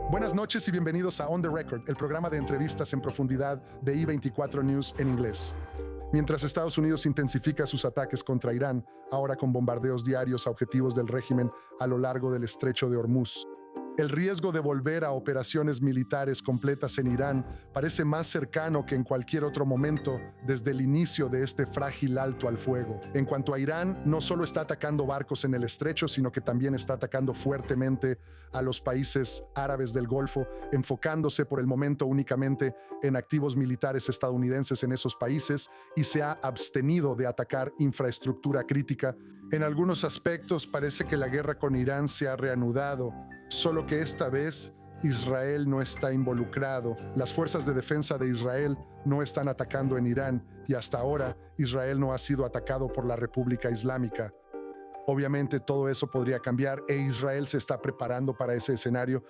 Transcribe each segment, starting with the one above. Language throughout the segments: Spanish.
Buenas noches y bienvenidos a On the Record, el programa de entrevistas en profundidad de I24 News en inglés. Mientras Estados Unidos intensifica sus ataques contra Irán, ahora con bombardeos diarios a objetivos del régimen a lo largo del estrecho de Hormuz, el riesgo de volver a operaciones militares completas en Irán parece más cercano que en cualquier otro momento desde el inicio de este frágil alto al fuego. En cuanto a Irán, no solo está atacando barcos en el estrecho, sino que también está atacando fuertemente a los países árabes del Golfo, enfocándose por el momento únicamente en activos militares estadounidenses en esos países y se ha abstenido de atacar infraestructura crítica. En algunos aspectos parece que la guerra con Irán se ha reanudado, solo que esta vez Israel no está involucrado. Las fuerzas de defensa de Israel no están atacando en Irán y hasta ahora Israel no ha sido atacado por la República Islámica. Obviamente todo eso podría cambiar e Israel se está preparando para ese escenario.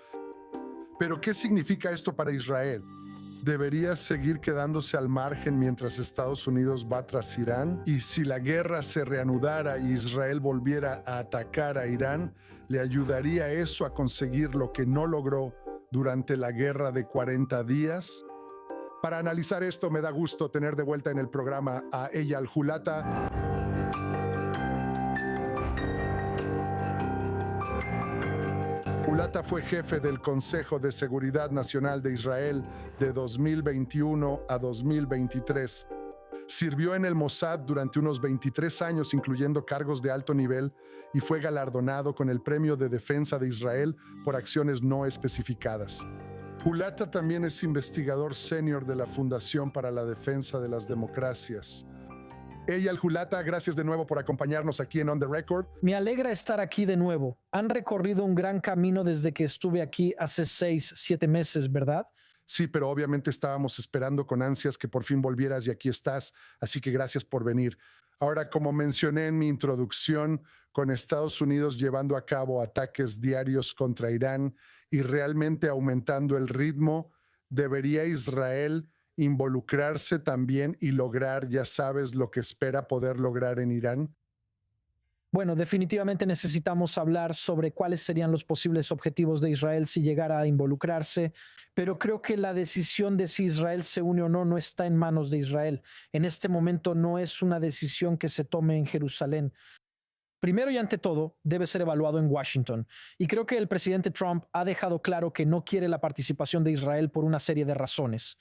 Pero ¿qué significa esto para Israel? ¿Debería seguir quedándose al margen mientras Estados Unidos va tras Irán? Y si la guerra se reanudara y Israel volviera a atacar a Irán, ¿le ayudaría eso a conseguir lo que no logró durante la guerra de 40 días? Para analizar esto, me da gusto tener de vuelta en el programa a Eyal Hulata. Hulata fue jefe del Consejo de Seguridad Nacional de Israel de 2021 a 2023. Sirvió en el Mossad durante unos 23 años, incluyendo cargos de alto nivel, y fue galardonado con el Premio de Defensa de Israel por acciones no especificadas. Hulata también es investigador senior de la Fundación para la Defensa de las Democracias. Eyal Hulata, gracias de nuevo por acompañarnos aquí en On the Record. Me alegra estar aquí de nuevo. Han recorrido un gran camino desde que estuve aquí hace 6-7 meses, ¿verdad? Sí, pero obviamente estábamos esperando con ansias que por fin volvieras y aquí estás, así que gracias por venir. Ahora, como mencioné en mi introducción, con Estados Unidos llevando a cabo ataques diarios contra Irán y realmente aumentando el ritmo, ¿debería Israel involucrarse también y lograr, ya sabes, lo que espera poder lograr en Irán? Bueno, definitivamente necesitamos hablar sobre cuáles serían los posibles objetivos de Israel si llegara a involucrarse, pero creo que la decisión de si Israel se une o no está en manos de Israel. En este momento no es una decisión que se tome en Jerusalén. Primero y ante todo, debe ser evaluado en Washington. Y creo que el presidente Trump ha dejado claro que no quiere la participación de Israel por una serie de razones.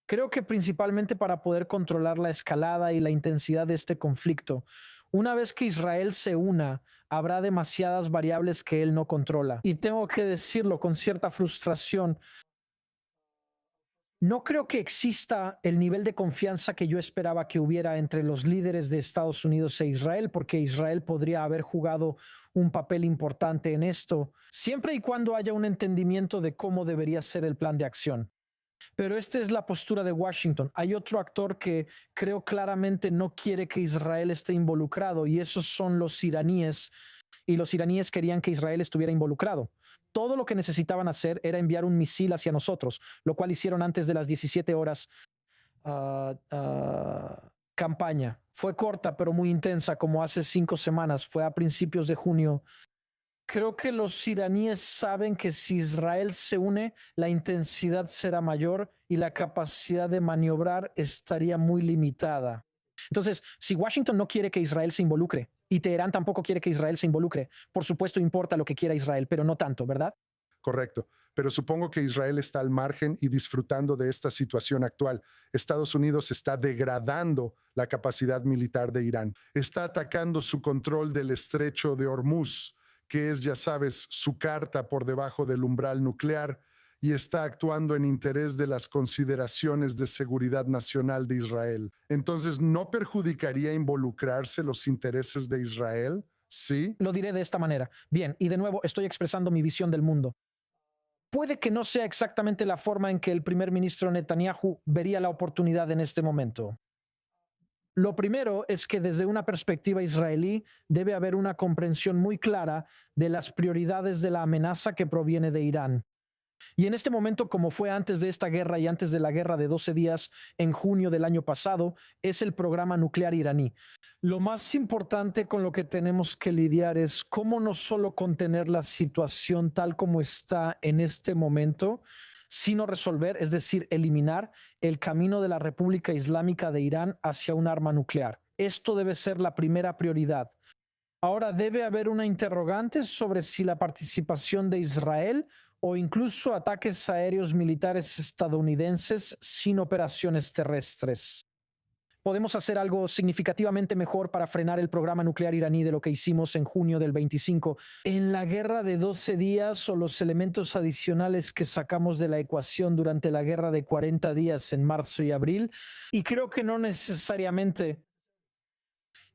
Creo que principalmente para poder controlar la escalada y la intensidad de este conflicto. Una vez que Israel se una, habrá demasiadas variables que él no controla. Y tengo que decirlo con cierta frustración. No creo que exista el nivel de confianza que yo esperaba que hubiera entre los líderes de Estados Unidos e Israel, porque Israel podría haber jugado un papel importante en esto, siempre y cuando haya un entendimiento de cómo debería ser el plan de acción. Pero esta es la postura de Washington. Hay otro actor que creo claramente no quiere que Israel esté involucrado y esos son los iraníes. Y los iraníes querían que Israel estuviera involucrado. Todo lo que necesitaban hacer era enviar un misil hacia nosotros, lo cual hicieron antes de las 17 horas. Campaña. Fue corta pero muy intensa, como hace 5 semanas. Fue a principios de junio. Creo que los iraníes saben que si Israel se une, la intensidad será mayor y la capacidad de maniobrar estaría muy limitada. Entonces, si Washington no quiere que Israel se involucre y Teherán tampoco quiere que Israel se involucre, por supuesto importa lo que quiera Israel, pero no tanto, ¿verdad? Correcto, pero supongo que Israel está al margen y disfrutando de esta situación actual. Estados Unidos está degradando la capacidad militar de Irán. Está atacando su control del estrecho de Hormuz, que es, ya sabes, su carta por debajo del umbral nuclear, y está actuando en interés de las consideraciones de seguridad nacional de Israel. Entonces, ¿no perjudicaría involucrarse los intereses de Israel? ¿Sí? Lo diré de esta manera. Bien, y de nuevo estoy expresando mi visión del mundo. Puede que no sea exactamente la forma en que el primer ministro Netanyahu vería la oportunidad en este momento. Lo primero es que desde una perspectiva israelí debe haber una comprensión muy clara de las prioridades de la amenaza que proviene de Irán. Y en este momento, como fue antes de esta guerra y antes de la guerra de 12 días en junio del año pasado, es el programa nuclear iraní. Lo más importante con lo que tenemos que lidiar es cómo no solo contener la situación tal como está en este momento, sino resolver, es decir, eliminar el camino de la República Islámica de Irán hacia un arma nuclear. Esto debe ser la primera prioridad. Ahora debe haber una interrogante sobre si la participación de Israel o incluso ataques aéreos militares estadounidenses sin operaciones terrestres. Podemos hacer algo significativamente mejor para frenar el programa nuclear iraní de lo que hicimos en junio del 25. En la guerra de 12 días o los elementos adicionales que sacamos de la ecuación durante la guerra de 40 días en marzo y abril, y creo que no necesariamente.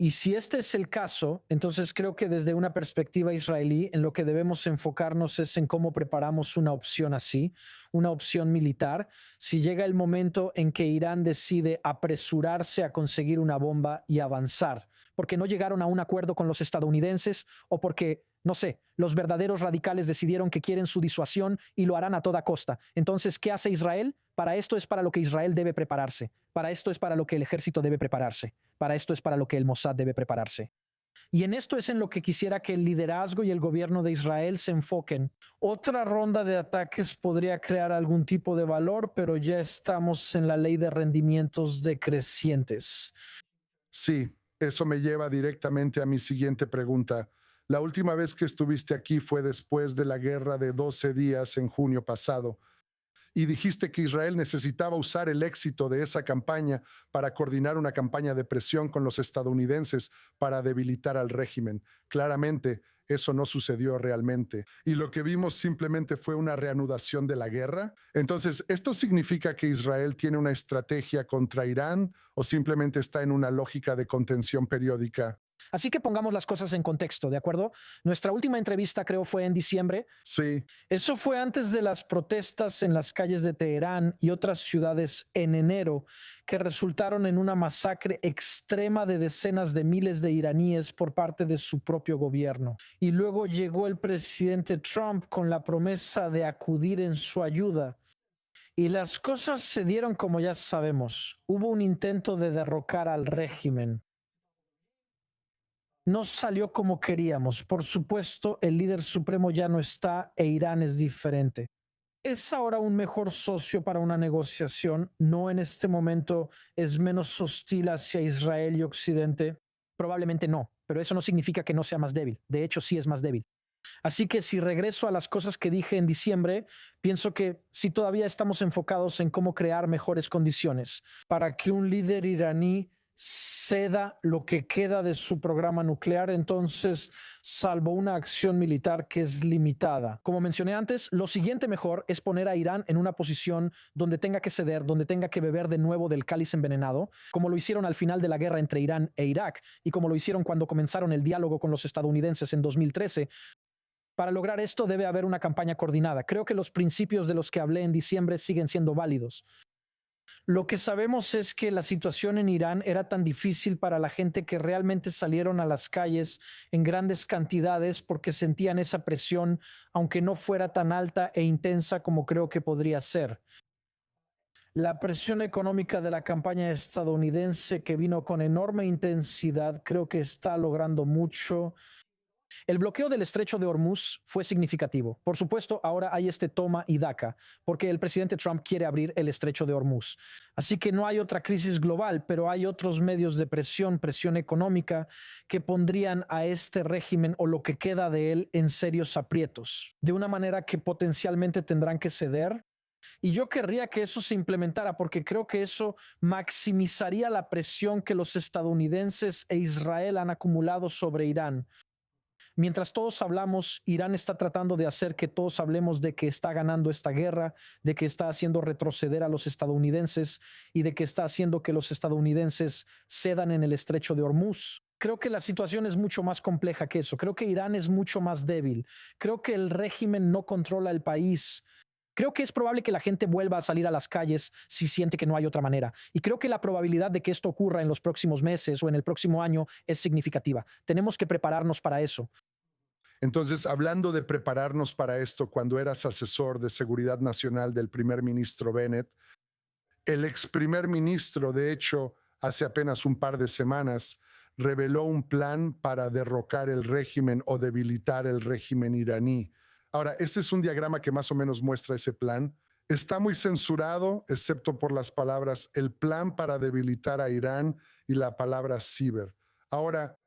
Y si este es el caso, entonces creo que desde una perspectiva israelí, en lo que debemos enfocarnos es en cómo preparamos una opción así, una opción militar, si llega el momento en que Irán decide apresurarse a conseguir una bomba y avanzar, porque no llegaron a un acuerdo con los estadounidenses o porque, no sé, los verdaderos radicales decidieron que quieren su disuasión y lo harán a toda costa. Entonces, ¿qué hace Israel? Para esto es para lo que Israel debe prepararse. Para esto es para lo que el ejército debe prepararse. Para esto es para lo que el Mossad debe prepararse. Y en esto es en lo que quisiera que el liderazgo y el gobierno de Israel se enfoquen. Otra ronda de ataques podría crear algún tipo de valor, pero ya estamos en la ley de rendimientos decrecientes. Sí, eso me lleva directamente a mi siguiente pregunta. La última vez que estuviste aquí fue después de la guerra de 12 días en junio pasado. Y dijiste que Israel necesitaba usar el éxito de esa campaña para coordinar una campaña de presión con los estadounidenses para debilitar al régimen. Claramente, eso no sucedió realmente. Y lo que vimos simplemente fue una reanudación de la guerra. Entonces, ¿esto significa que Israel tiene una estrategia contra Irán o simplemente está en una lógica de contención periódica? Así que pongamos las cosas en contexto, ¿de acuerdo? Nuestra última entrevista creo fue en diciembre. Sí, Eso fue antes de las protestas en las calles de Teherán y otras ciudades en enero, que resultaron en una masacre extrema de decenas de miles de iraníes por parte de su propio gobierno. Y luego llegó el presidente Trump con la promesa de acudir en su ayuda. Y las cosas se dieron como ya sabemos. Hubo un intento de derrocar al régimen. No salió como queríamos. Por supuesto, el líder supremo ya no está e Irán es diferente. ¿Es ahora un mejor socio para una negociación? ¿No en este momento es menos hostil hacia Israel y Occidente? Probablemente no, pero eso no significa que no sea más débil. De hecho, sí es más débil. Así que si regreso a las cosas que dije en diciembre, pienso que si todavía estamos enfocados en cómo crear mejores condiciones para que un líder iraní ceda lo que queda de su programa nuclear, entonces, salvo una acción militar que es limitada. Como mencioné antes, lo siguiente mejor es poner a Irán en una posición donde tenga que ceder, donde tenga que beber de nuevo del cáliz envenenado, como lo hicieron al final de la guerra entre Irán e Irak y como lo hicieron cuando comenzaron el diálogo con los estadounidenses en 2013. Para lograr esto debe haber una campaña coordinada. Creo que los principios de los que hablé en diciembre siguen siendo válidos. Lo que sabemos es que la situación en Irán era tan difícil para la gente que realmente salieron a las calles en grandes cantidades porque sentían esa presión, aunque no fuera tan alta e intensa como creo que podría ser. La presión económica de la campaña estadounidense, que vino con enorme intensidad, creo que está logrando mucho. El bloqueo del estrecho de Hormuz fue significativo. Por supuesto, ahora hay este toma y daca, porque el presidente Trump quiere abrir el estrecho de Hormuz. Así que no hay otra crisis global, pero hay otros medios de presión, presión económica, que pondrían a este régimen o lo que queda de él en serios aprietos, de una manera que potencialmente tendrán que ceder. Y yo querría que eso se implementara porque creo que eso maximizaría la presión que los estadounidenses e Israel han acumulado sobre Irán. Mientras todos hablamos, Irán está tratando de hacer que todos hablemos de que está ganando esta guerra, de que está haciendo retroceder a los estadounidenses y de que está haciendo que los estadounidenses cedan en el estrecho de Hormuz. Creo que la situación es mucho más compleja que eso. Creo que Irán es mucho más débil. Creo que el régimen no controla el país. Creo que es probable que la gente vuelva a salir a las calles si siente que no hay otra manera. Y creo que la probabilidad de que esto ocurra en los próximos meses o en el próximo año es significativa. Tenemos que prepararnos para eso. Entonces, hablando de prepararnos para esto, cuando eras asesor de seguridad nacional del primer ministro Bennett, el ex primer ministro, de hecho, hace apenas un par de semanas, reveló un plan para derrocar el régimen o debilitar el régimen iraní. Ahora, este es un diagrama que más o menos muestra ese plan. Está muy censurado, excepto por las palabras el plan para debilitar a Irán y la palabra ciber. Ahora,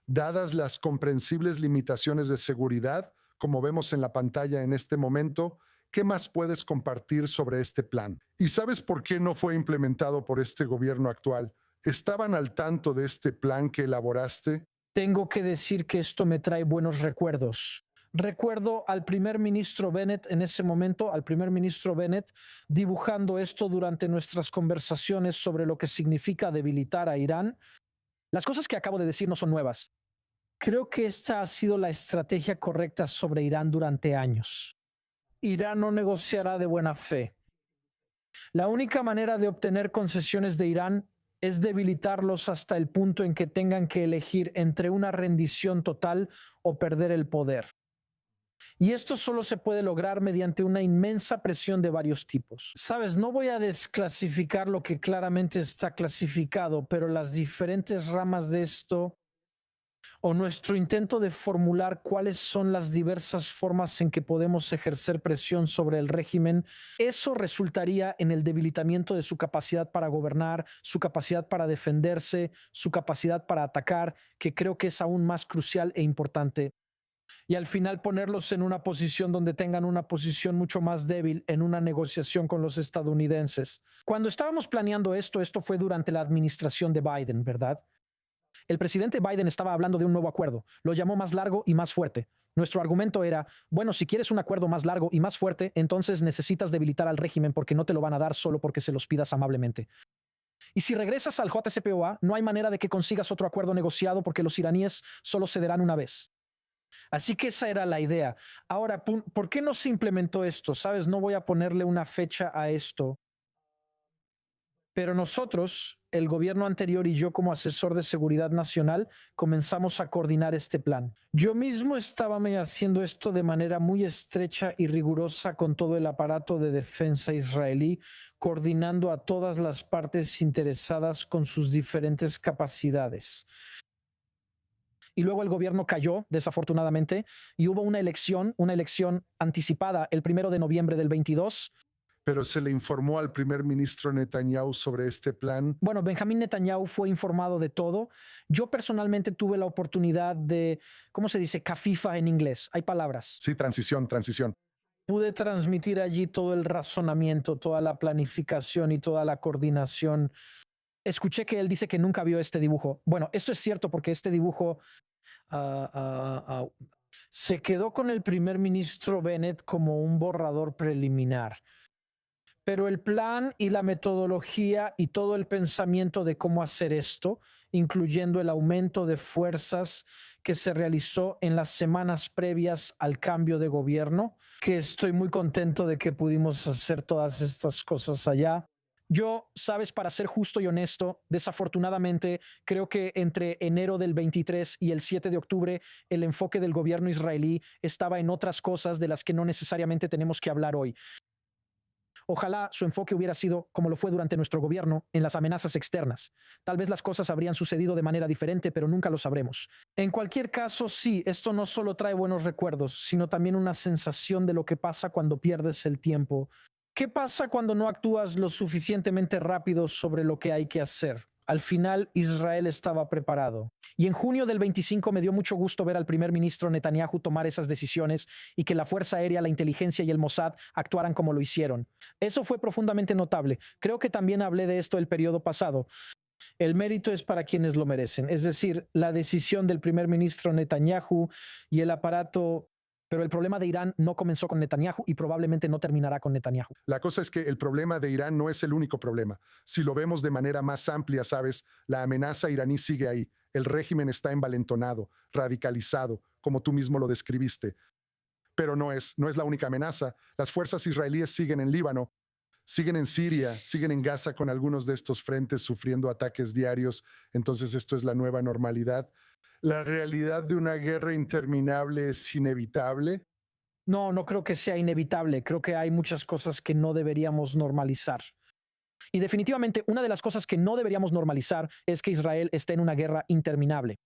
dadas las comprensibles limitaciones de seguridad, como vemos en la pantalla en este momento, ¿qué más puedes compartir sobre este plan? ¿Y sabes por qué no fue implementado por este gobierno actual? ¿Estaban al tanto de este plan que elaboraste? Tengo que decir que esto me trae buenos recuerdos. Recuerdo al primer ministro Bennett en ese momento, al primer ministro Bennett, dibujando esto durante nuestras conversaciones sobre lo que significa debilitar a Irán. Las cosas que acabo de decir no son nuevas. Creo que esta ha sido la estrategia correcta sobre Irán durante años. Irán no negociará de buena fe. La única manera de obtener concesiones de Irán es debilitarlos hasta el punto en que tengan que elegir entre una rendición total o perder el poder. Y esto solo se puede lograr mediante una inmensa presión de varios tipos. Sabes, no voy a desclasificar lo que claramente está clasificado, pero las diferentes ramas de esto o nuestro intento de formular cuáles son las diversas formas en que podemos ejercer presión sobre el régimen, eso resultaría en el debilitamiento de su capacidad para gobernar, su capacidad para defenderse, su capacidad para atacar, que creo que es aún más crucial e importante. Y al final ponerlos en una posición donde tengan una posición mucho más débil en una negociación con los estadounidenses. Cuando estábamos planeando esto fue durante la administración de Biden, ¿verdad? El presidente Biden estaba hablando de un nuevo acuerdo. Lo llamó más largo y más fuerte. Nuestro argumento era, bueno, si quieres un acuerdo más largo y más fuerte, entonces necesitas debilitar al régimen porque no te lo van a dar solo porque se los pidas amablemente. Y si regresas al JCPOA, no hay manera de que consigas otro acuerdo negociado porque los iraníes solo cederán una vez. Así que esa era la idea. Ahora, ¿por qué no se implementó esto? ¿Sabes? No voy a ponerle una fecha a esto. Pero nosotros, el gobierno anterior y yo como asesor de seguridad nacional, comenzamos a coordinar este plan. Yo mismo estaba haciendo esto de manera muy estrecha y rigurosa con todo el aparato de defensa israelí, coordinando a todas las partes interesadas con sus diferentes capacidades. Y luego el gobierno cayó, desafortunadamente, y hubo una elección anticipada el 1 de noviembre del 22. Pero se le informó al primer ministro Netanyahu sobre este plan. Bueno, Benjamín Netanyahu fue informado de todo. Yo personalmente tuve la oportunidad de, ¿cómo se dice? Cafifa en inglés. Hay palabras. Sí, transición. Pude transmitir allí todo el razonamiento, toda la planificación y toda la coordinación. Escuché que él dice que nunca vio este dibujo. Bueno, esto es cierto porque este dibujo se quedó con el primer ministro Bennett como un borrador preliminar. Pero el plan y la metodología y todo el pensamiento de cómo hacer esto, incluyendo el aumento de fuerzas que se realizó en las semanas previas al cambio de gobierno, que estoy muy contento de que pudimos hacer todas estas cosas allá. Yo, sabes, para ser justo y honesto, desafortunadamente, creo que entre enero del 23 y el 7 de octubre, el enfoque del gobierno israelí estaba en otras cosas de las que no necesariamente tenemos que hablar hoy. Ojalá su enfoque hubiera sido, como lo fue durante nuestro gobierno, en las amenazas externas. Tal vez las cosas habrían sucedido de manera diferente, pero nunca lo sabremos. En cualquier caso, sí, esto no solo trae buenos recuerdos, sino también una sensación de lo que pasa cuando pierdes el tiempo. ¿Qué pasa cuando no actúas lo suficientemente rápido sobre lo que hay que hacer? Al final, Israel estaba preparado. Y en junio del 25 me dio mucho gusto ver al primer ministro Netanyahu tomar esas decisiones y que la Fuerza Aérea, la inteligencia y el Mossad actuaran como lo hicieron. Eso fue profundamente notable. Creo que también hablé de esto el periodo pasado. El mérito es para quienes lo merecen. Es decir, la decisión del primer ministro Netanyahu y el aparato. Pero el problema de Irán no comenzó con Netanyahu y probablemente no terminará con Netanyahu. La cosa es que el problema de Irán no es el único problema. Si lo vemos de manera más amplia, sabes, la amenaza iraní sigue ahí. El régimen está envalentonado, radicalizado, como tú mismo lo describiste. Pero no es la única amenaza. Las fuerzas israelíes siguen en Líbano, siguen en Siria, siguen en Gaza con algunos de estos frentes sufriendo ataques diarios. Entonces esto es la nueva normalidad. ¿La realidad de una guerra interminable es inevitable? No, no creo que sea inevitable. Creo que hay muchas cosas que no deberíamos normalizar. Y definitivamente una de las cosas que no deberíamos normalizar es que Israel esté en una guerra interminable.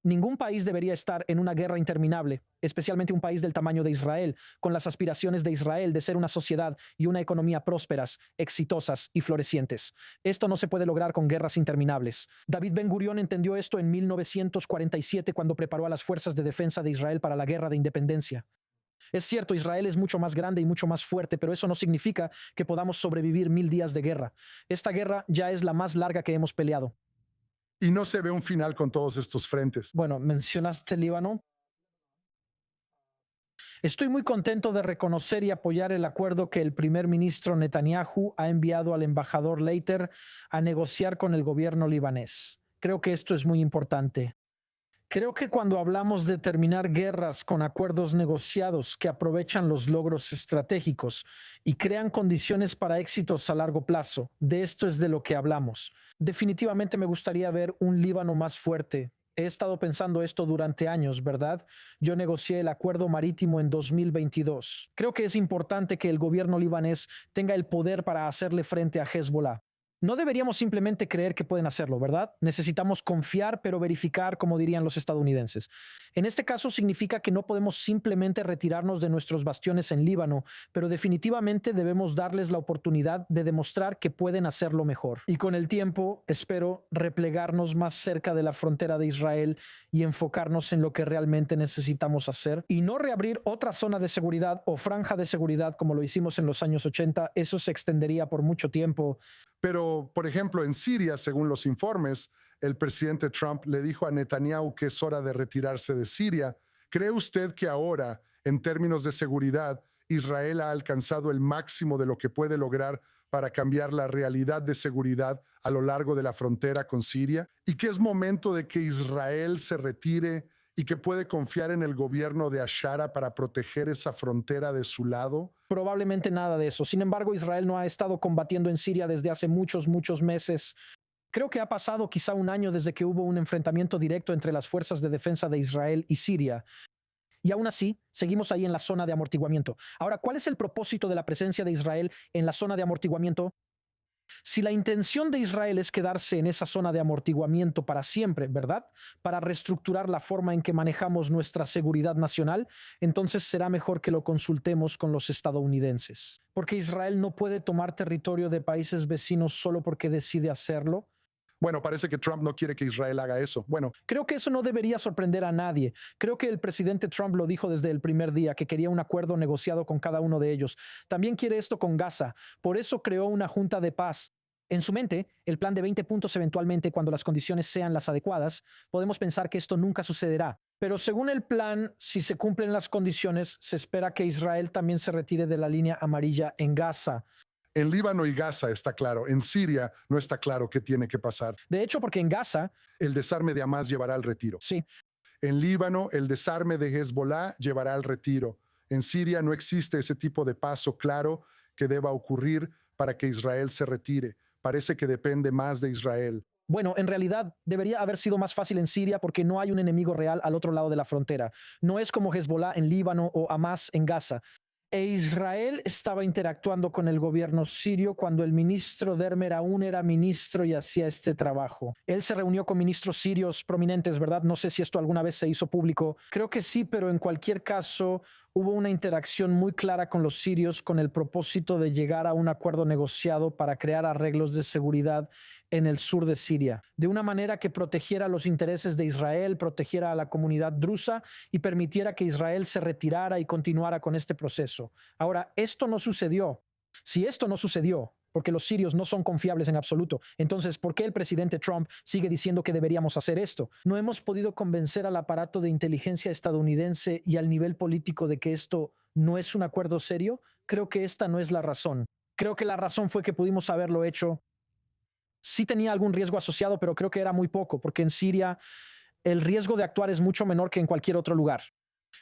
Ningún país debería estar en una guerra interminable, especialmente un país del tamaño de Israel, con las aspiraciones de Israel de ser una sociedad y una economía prósperas, exitosas y florecientes. Esto no se puede lograr con guerras interminables. David Ben-Gurión entendió esto en 1947 cuando preparó a las fuerzas de defensa de Israel para la guerra de independencia. Es cierto, Israel es mucho más grande y mucho más fuerte, pero eso no significa que podamos sobrevivir 1000 días de guerra. Esta guerra ya es la más larga que hemos peleado. Y no se ve un final con todos estos frentes. Bueno, mencionaste Líbano. Estoy muy contento de reconocer y apoyar el acuerdo que el primer ministro Netanyahu ha enviado al embajador Leiter a negociar con el gobierno libanés. Creo que esto es muy importante. Creo que cuando hablamos de terminar guerras con acuerdos negociados que aprovechan los logros estratégicos y crean condiciones para éxitos a largo plazo, de esto es de lo que hablamos. Definitivamente me gustaría ver un Líbano más fuerte. He estado pensando esto durante años, ¿verdad? Yo negocié el acuerdo marítimo en 2022. Creo que es importante que el gobierno libanés tenga el poder para hacerle frente a Hezbollah. No deberíamos simplemente creer que pueden hacerlo, ¿verdad? Necesitamos confiar, pero verificar, como dirían los estadounidenses. En este caso significa que no podemos simplemente retirarnos de nuestros bastiones en Líbano, pero definitivamente debemos darles la oportunidad de demostrar que pueden hacerlo mejor. Y con el tiempo, espero replegarnos más cerca de la frontera de Israel y enfocarnos en lo que realmente necesitamos hacer y no reabrir otra zona de seguridad o franja de seguridad como lo hicimos en los años 80. Eso se extendería por mucho tiempo. Pero, por ejemplo, en Siria, según los informes, el presidente Trump le dijo a Netanyahu que es hora de retirarse de Siria. ¿Cree usted que ahora, en términos de seguridad, Israel ha alcanzado el máximo de lo que puede lograr para cambiar la realidad de seguridad a lo largo de la frontera con Siria? ¿Y que es momento de que Israel se retire y que puede confiar en el gobierno de Ashara para proteger esa frontera de su lado? Probablemente nada de eso. Sin embargo, Israel no ha estado combatiendo en Siria desde hace muchos meses. Creo que ha pasado quizá un año desde que hubo un enfrentamiento directo entre las fuerzas de defensa de Israel y Siria. Y aún así, seguimos ahí en la zona de amortiguamiento. Ahora, ¿cuál es el propósito de la presencia de Israel en la zona de amortiguamiento? Si la intención de Israel es quedarse en esa zona de amortiguamiento para siempre, ¿verdad? Para reestructurar la forma en que manejamos nuestra seguridad nacional, entonces será mejor que lo consultemos con los estadounidenses. Porque Israel no puede tomar territorio de países vecinos solo porque decide hacerlo. Bueno, parece que Trump no quiere que Israel haga eso. Bueno, creo que eso no debería sorprender a nadie. Creo que el presidente Trump lo dijo desde el primer día, que quería un acuerdo negociado con cada uno de ellos. También quiere esto con Gaza. Por eso creó una junta de paz. En su mente, el plan de 20 puntos eventualmente, cuando las condiciones sean las adecuadas, podemos pensar que esto nunca sucederá. Pero según el plan, si se cumplen las condiciones, se espera que Israel también se retire de la línea amarilla en Gaza. En Líbano y Gaza está claro, en Siria no está claro qué tiene que pasar. De hecho, porque en Gaza, el desarme de Hamas llevará al retiro. Sí. En Líbano, el desarme de Hezbollah llevará al retiro. En Siria no existe ese tipo de paso claro que deba ocurrir para que Israel se retire. Parece que depende más de Israel. Bueno, en realidad debería haber sido más fácil en Siria porque no hay un enemigo real al otro lado de la frontera. No es como Hezbollah en Líbano o Hamas en Gaza. E Israel estaba interactuando con el gobierno sirio cuando el ministro Dermer aún era ministro y hacía este trabajo. Él se reunió con ministros sirios prominentes, ¿verdad? No sé si esto alguna vez se hizo público. Creo que sí, pero en cualquier caso hubo una interacción muy clara con los sirios con el propósito de llegar a un acuerdo negociado para crear arreglos de seguridad en el sur de Siria, de una manera que protegiera los intereses de Israel, protegiera a la comunidad drusa y permitiera que Israel se retirara y continuara con este proceso. Ahora, esto no sucedió. Si esto no sucedió, porque los sirios no son confiables en absoluto, entonces, ¿por qué el presidente Trump sigue diciendo que deberíamos hacer esto? No hemos podido convencer al aparato de inteligencia estadounidense y al nivel político de que esto no es un acuerdo serio. Creo que esta no es la razón. Creo que la razón fue que pudimos haberlo hecho. Sí tenía algún riesgo asociado, pero creo que era muy poco, porque en Siria el riesgo de actuar es mucho menor que en cualquier otro lugar.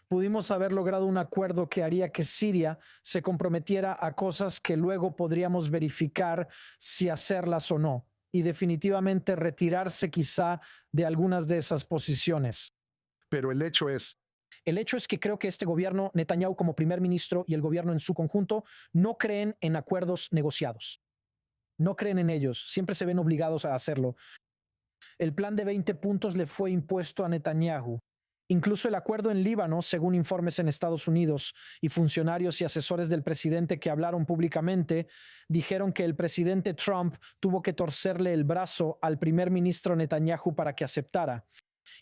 Pudimos haber logrado un acuerdo que haría que Siria se comprometiera a cosas que luego podríamos verificar si hacerlas o no. y definitivamente retirarse quizá de algunas de esas posiciones. Pero el hecho es, El hecho es que creo que este gobierno, Netanyahu como primer ministro y el gobierno en su conjunto, no creen en acuerdos negociados. No creen en ellos. Siempre se ven obligados a hacerlo. El plan de 20 puntos le fue impuesto a Netanyahu. Incluso el acuerdo en Líbano, según informes en Estados Unidos y funcionarios y asesores del presidente que hablaron públicamente, dijeron que el presidente Trump tuvo que torcerle el brazo al primer ministro Netanyahu para que aceptara.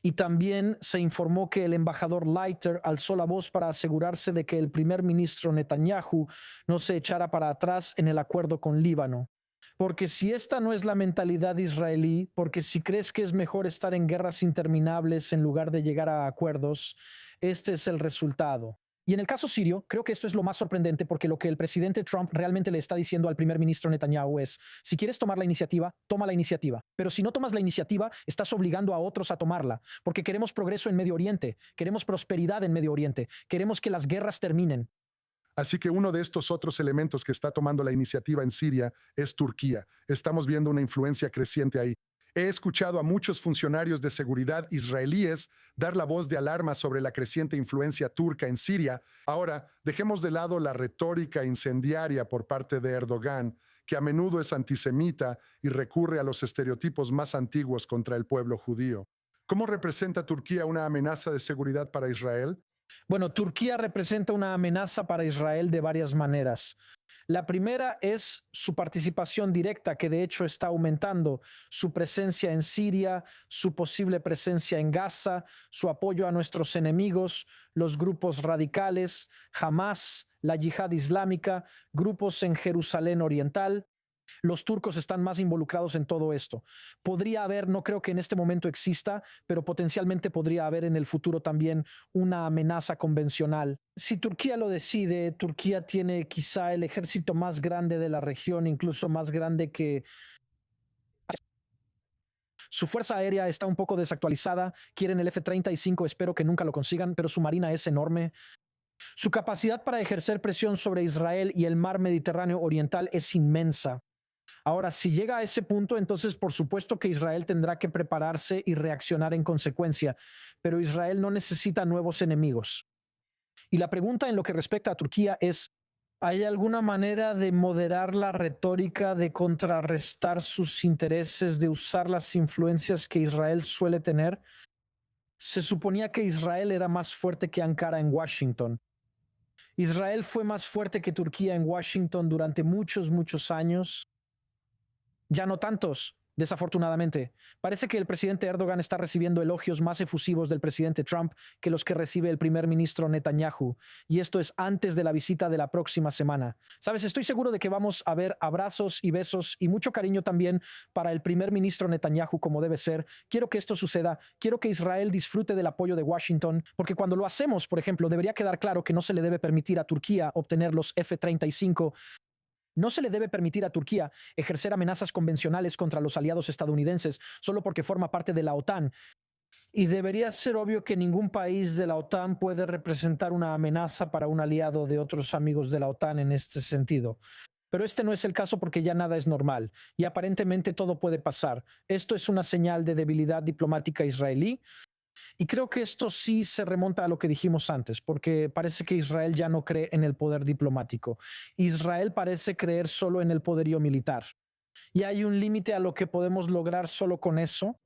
Y también se informó que el embajador Leiter alzó la voz para asegurarse de que el primer ministro Netanyahu no se echara para atrás en el acuerdo con Líbano. Porque si esta no es la mentalidad israelí, porque si crees que es mejor estar en guerras interminables en lugar de llegar a acuerdos, este es el resultado. Y en el caso sirio, creo que esto es lo más sorprendente porque lo que el presidente Trump realmente le está diciendo al primer ministro Netanyahu es, si quieres tomar la iniciativa, toma la iniciativa. Pero si no tomas la iniciativa, estás obligando a otros a tomarla, porque queremos progreso en Medio Oriente, queremos prosperidad en Medio Oriente, queremos que las guerras terminen. así que uno de estos otros elementos que está tomando la iniciativa en Siria es Turquía. Estamos viendo una influencia creciente ahí. He escuchado a muchos funcionarios de seguridad israelíes dar la voz de alarma sobre la creciente influencia turca en Siria. Ahora, dejemos de lado la retórica incendiaria por parte de Erdogan, que a menudo es antisemita y recurre a los estereotipos más antiguos contra el pueblo judío. ¿Cómo representa Turquía una amenaza de seguridad para Israel? Bueno, Turquía representa una amenaza para Israel de varias maneras. La primera es su participación directa, que de hecho está aumentando, su presencia en Siria, su posible presencia en Gaza, su apoyo a nuestros enemigos, los grupos radicales, Hamas, la Yihad Islámica, grupos en Jerusalén Oriental. Los turcos están más involucrados en todo esto. Podría haber, no creo que en este momento exista, pero potencialmente podría haber en el futuro también una amenaza convencional. Si Turquía lo decide, Turquía tiene quizá el ejército más grande de la región, incluso más grande que... Su fuerza aérea está un poco desactualizada, quieren el F-35, espero que nunca lo consigan, pero su marina es enorme. Su capacidad para ejercer presión sobre Israel y el mar Mediterráneo Oriental es inmensa. Ahora, si llega a ese punto, entonces por supuesto que Israel tendrá que prepararse y reaccionar en consecuencia, pero Israel no necesita nuevos enemigos. Y la pregunta en lo que respecta a Turquía es, ¿hay alguna manera de moderar la retórica, de contrarrestar sus intereses, de usar las influencias que Israel suele tener? Se suponía que Israel era más fuerte que Ankara en Washington. Israel fue más fuerte que Turquía en Washington durante muchos, muchos años. Ya no tantos, desafortunadamente. Parece que el presidente Erdogan está recibiendo elogios más efusivos del presidente Trump que los que recibe el primer ministro Netanyahu. Y esto es antes de la visita de la próxima semana. Sabes, estoy seguro de que vamos a ver abrazos y besos y mucho cariño también para el primer ministro Netanyahu como debe ser. Quiero que esto suceda. Quiero que Israel disfrute del apoyo de Washington, porque cuando lo hacemos, por ejemplo, debería quedar claro que no se le debe permitir a Turquía obtener los F-35. No se le debe permitir a Turquía ejercer amenazas convencionales contra los aliados estadounidenses solo porque forma parte de la OTAN. Y debería ser obvio que ningún país de la OTAN puede representar una amenaza para un aliado de otros amigos de la OTAN en este sentido. Pero este no es el caso porque ya nada es normal y aparentemente todo puede pasar. Esto es una señal de debilidad diplomática israelí. Y creo que esto sí se remonta a lo que dijimos antes, porque parece que Israel ya no cree en el poder diplomático. Israel parece creer solo en el poderío militar. Y hay un límite a lo que podemos lograr solo con eso.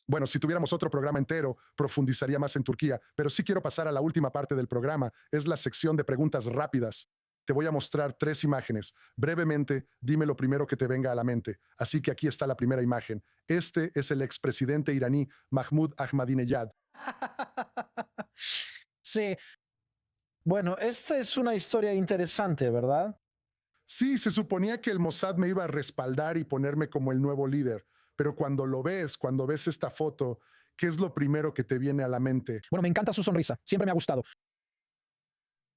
Bueno, si tuviéramos otro programa entero, profundizaría más en Turquía, pero sí quiero pasar a la última parte del programa, es la sección de preguntas rápidas. Te voy a mostrar 3 imágenes. Brevemente, dime lo primero que te venga a la mente. Así que aquí está la primera imagen. Este es el expresidente iraní Mahmoud Ahmadinejad. Sí. Bueno, esta es una historia interesante, ¿verdad? Sí, se suponía que el Mossad me iba a respaldar y ponerme como el nuevo líder, pero cuando ves esta foto, ¿qué es lo primero que te viene a la mente? Bueno, me encanta su sonrisa. Siempre me ha gustado.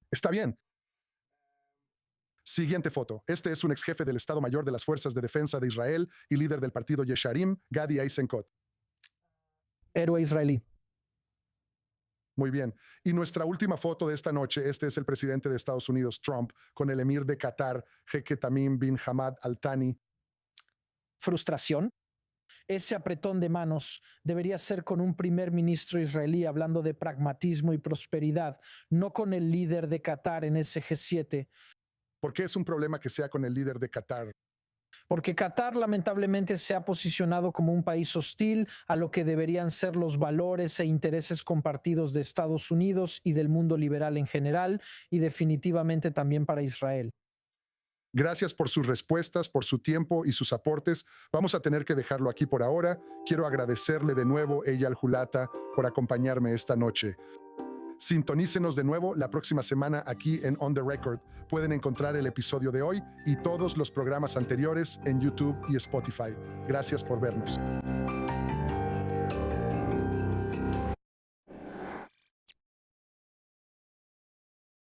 Está bien. Siguiente foto. Este es un ex jefe del Estado Mayor de las Fuerzas de Defensa de Israel y líder del partido Yesharim, Gadi Eisenkot. Héroe israelí. Muy bien. Y nuestra última foto de esta noche, este es el presidente de Estados Unidos, Trump, con el emir de Qatar, Jeque Tamim bin Hamad Al Thani. Frustración. ese apretón de manos debería ser con un primer ministro israelí hablando de pragmatismo y prosperidad, no con el líder de Qatar en ese G7. ¿Por qué es un problema que sea con el líder de Qatar? Porque Qatar lamentablemente se ha posicionado como un país hostil a lo que deberían ser los valores e intereses compartidos de Estados Unidos y del mundo liberal en general, y definitivamente también para Israel. Gracias por sus respuestas, por su tiempo y sus aportes. Vamos a tener que dejarlo aquí por ahora. Quiero agradecerle de nuevo, Eyal Hulata, por acompañarme esta noche. Sintonícenos de nuevo la próxima semana aquí en On the Record. Pueden encontrar el episodio de hoy y todos los programas anteriores en YouTube y Spotify. Gracias por vernos.